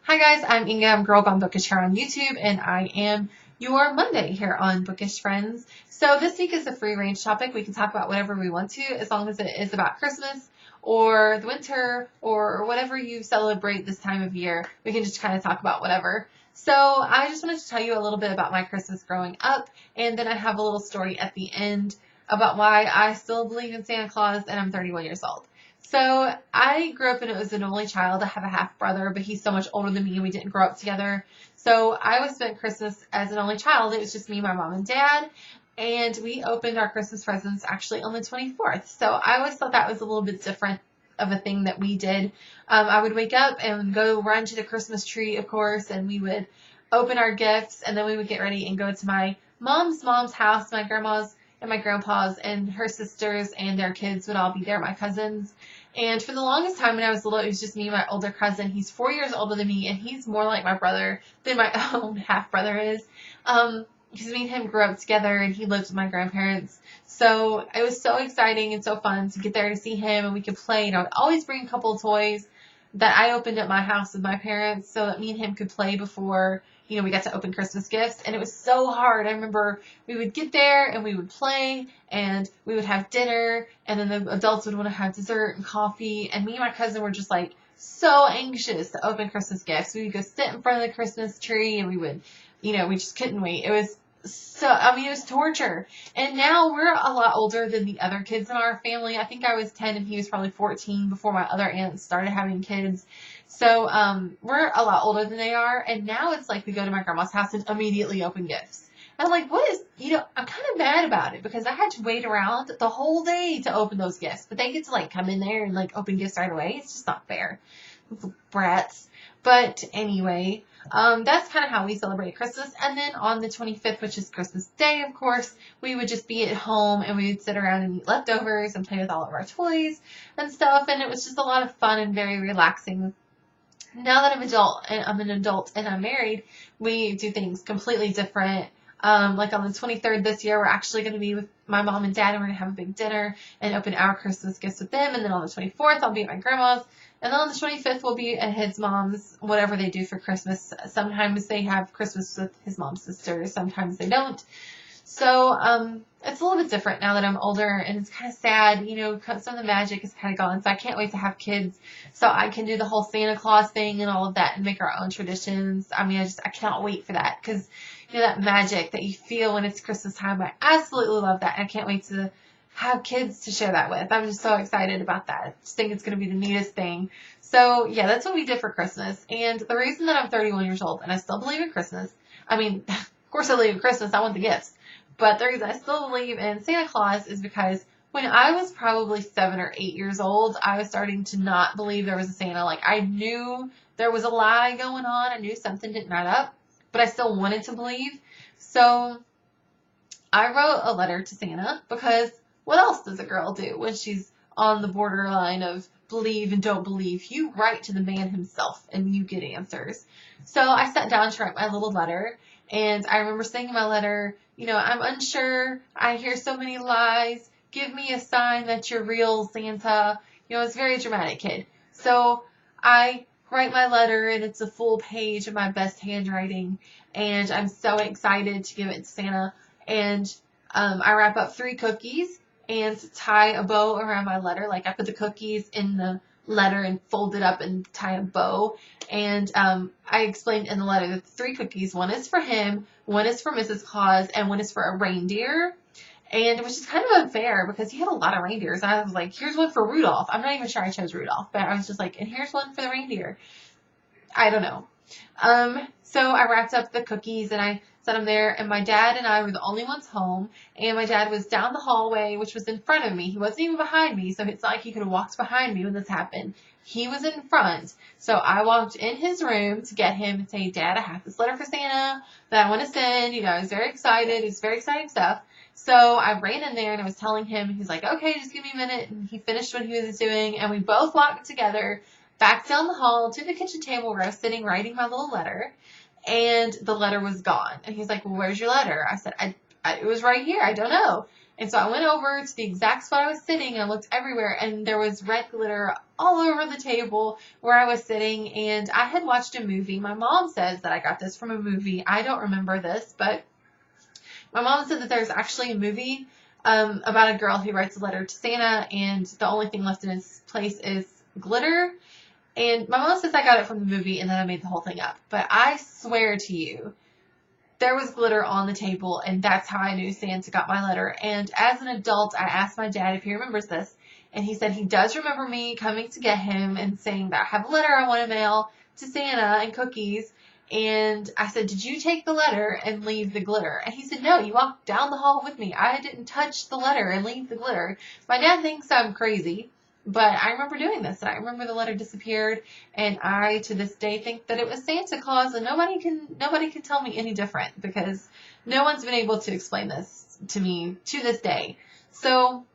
Hi guys, I'm Inge. I'm Girl Gone Bookish here on YouTube, and I am your Monday here on Bookish Friends. So this week is a free range topic. We can talk about whatever we want to, as long as it is about Christmas or the winter or whatever you celebrate this time of year. We can just kind of talk about whatever. So I just wanted to tell you a little bit about my Christmas growing up, and then I have a little story at the end about why I still believe in Santa Claus and I'm 31 years old. So I grew up and was an only child. I have a half brother, but he's so much older than me and we didn't grow up together. So I always spent Christmas as an only child. It was just me, my mom, and dad. And we opened our Christmas presents actually on the 24th. So I always thought that was a little bit different of a thing that we did. I would wake up and go run to the Christmas tree, of course, and we would open our gifts, and then we would get ready and go to my mom's house, my grandma's and my grandpa's, and her sisters and their kids would all be there, my cousins. And for the longest time when I was little, it was just me and my older cousin. He's 4 years older than me, and he's more like my brother than my own half-brother is. Because me and him grew up together, and he lived with my grandparents. So it was so exciting and so fun to get there to see him, and we could play. And I would always bring a couple of toys that I opened at my house with my parents so that me and him could play before, we got to open Christmas gifts. And it was so hard. I remember we would get there and we would play and we would have dinner, and then the adults would want to have dessert and coffee. And me and my cousin were just like so anxious to open Christmas gifts. We would go sit in front of the Christmas tree and we would, we just couldn't wait. It was it was torture. And now we're a lot older than the other kids in our family. I think I was 10 and he was probably 14 before my other aunts started having kids. So, we're a lot older than they are. And now it's like we go to my grandma's house and immediately open gifts. And I'm like, I'm kind of mad about it because I had to wait around the whole day to open those gifts. But they get to come in there and open gifts right away. It's just not fair. Brats. But anyway, that's kind of how we celebrated Christmas. And then on the 25th, which is Christmas Day, of course, we would just be at home and we would sit around and eat leftovers and play with all of our toys and stuff. And it was just a lot of fun and very relaxing. Now that I'm an adult and I'm married, we do things completely different. Like on the 23rd this year, we're actually going to be with my mom and dad, and we're going to have a big dinner and open our Christmas gifts with them. And then on the 24th, I'll be at my grandma's. And then on the 25th, we'll be at his mom's, whatever they do for Christmas. Sometimes they have Christmas with his mom's sister. Sometimes they don't. So, it's a little bit different now that I'm older, and it's kind of sad, some of the magic is kind of gone, so I can't wait to have kids so I can do the whole Santa Claus thing and all of that and make our own traditions. I cannot wait for that, because, that magic that you feel when it's Christmas time, I absolutely love that, and I can't wait to have kids to share that with. I'm just so excited about that. I just think it's going to be the neatest thing. So, yeah, that's what we did for Christmas, and the reason that I'm 31 years old and I still believe in Christmas, of course I believe in Christmas, I want the gifts. But the reason I still believe in Santa Claus is because when I was probably 7 or 8 years old, I was starting to not believe there was a Santa. I knew there was a lie going on. I knew something didn't add up, but I still wanted to believe. So I wrote a letter to Santa because what else does a girl do when she's on the borderline of believe and don't believe? You write to the man himself and you get answers. So I sat down to write my little letter. And I remember saying in my letter, I'm unsure. I hear so many lies. Give me a sign that you're real, Santa. It's a very dramatic kid. So I write my letter, and it's a full page of my best handwriting. And I'm so excited to give it to Santa. And I wrap up 3 cookies and tie a bow around my letter. I put the cookies in the letter and fold it up and tie a bow. And I explained in the letter that the 3 cookies, one is for him, one is for Mrs. Claus, and one is for a reindeer. And it was just kind of unfair because he had a lot of reindeers. And I was like, here's one for Rudolph. I'm not even sure I chose Rudolph, but I was just like, and here's one for the reindeer. I don't know. So I wrapped up the cookies and I set them there, and my dad and I were the only ones home, and my dad was down the hallway, which was in front of me. He wasn't even behind me, so it's not like he could have walked behind me when this happened. He was in front. So I walked in his room to get him and say, Dad, I have this letter for Santa that I want to send. I was very excited. It's very exciting stuff. So I ran in there and I was telling him, he's like, okay, just give me a minute. And he finished what he was doing, and we both walked together back down the hall to the kitchen table where I was sitting writing my little letter, and the letter was gone. And he's like, well, where's your letter? I said, it was right here. I don't know. And so I went over to the exact spot I was sitting and I looked everywhere, and there was red glitter all over the table where I was sitting, and I had watched a movie. My mom says that I got this from a movie. I don't remember this, but my mom said that there's actually a movie about a girl who writes a letter to Santa, and the only thing left in its place is glitter. And my mom says I got it from the movie and then I made the whole thing up. But I swear to you, there was glitter on the table, and that's how I knew Santa got my letter. And as an adult, I asked my dad if he remembers this, and he said he does remember me coming to get him and saying that I have a letter I want to mail to Santa and cookies. And I said, did you take the letter and leave the glitter? And he said, no, you walked down the hall with me. I didn't touch the letter and leave the glitter. My dad thinks I'm crazy, but I remember doing this, and I remember the letter disappeared, and I, to this day, think that it was Santa Claus, and nobody can tell me any different, because no one's been able to explain this to me to this day. So,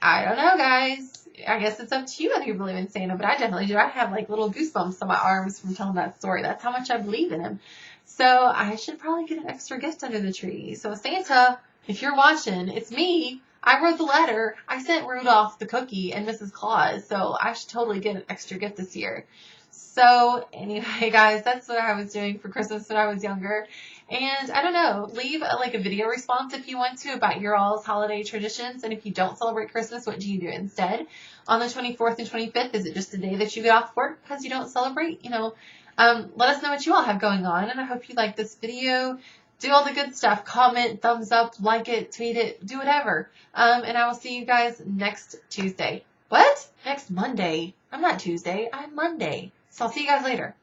I don't know, guys. I guess it's up to you whether you believe in Santa, but I definitely do. I have like little goosebumps on my arms from telling that story. That's how much I believe in him. So, I should probably get an extra gift under the tree. So, Santa, if you're watching, it's me. I wrote the letter. I sent Rudolph the cookie and Mrs. Claus, so I should totally get an extra gift this year. So anyway, guys, that's what I was doing for Christmas when I was younger. And I don't know, leave a video response if you want to about your all's holiday traditions. And if you don't celebrate Christmas, what do you do instead? On the 24th and 25th, is it just a day that you get off work because you don't celebrate? Let us know what you all have going on. And I hope you like this video. Do all the good stuff. Comment, thumbs up, like it, tweet it, do whatever. And I will see you guys next Tuesday. What? Next Monday. I'm not Tuesday. I'm Monday. So I'll see you guys later.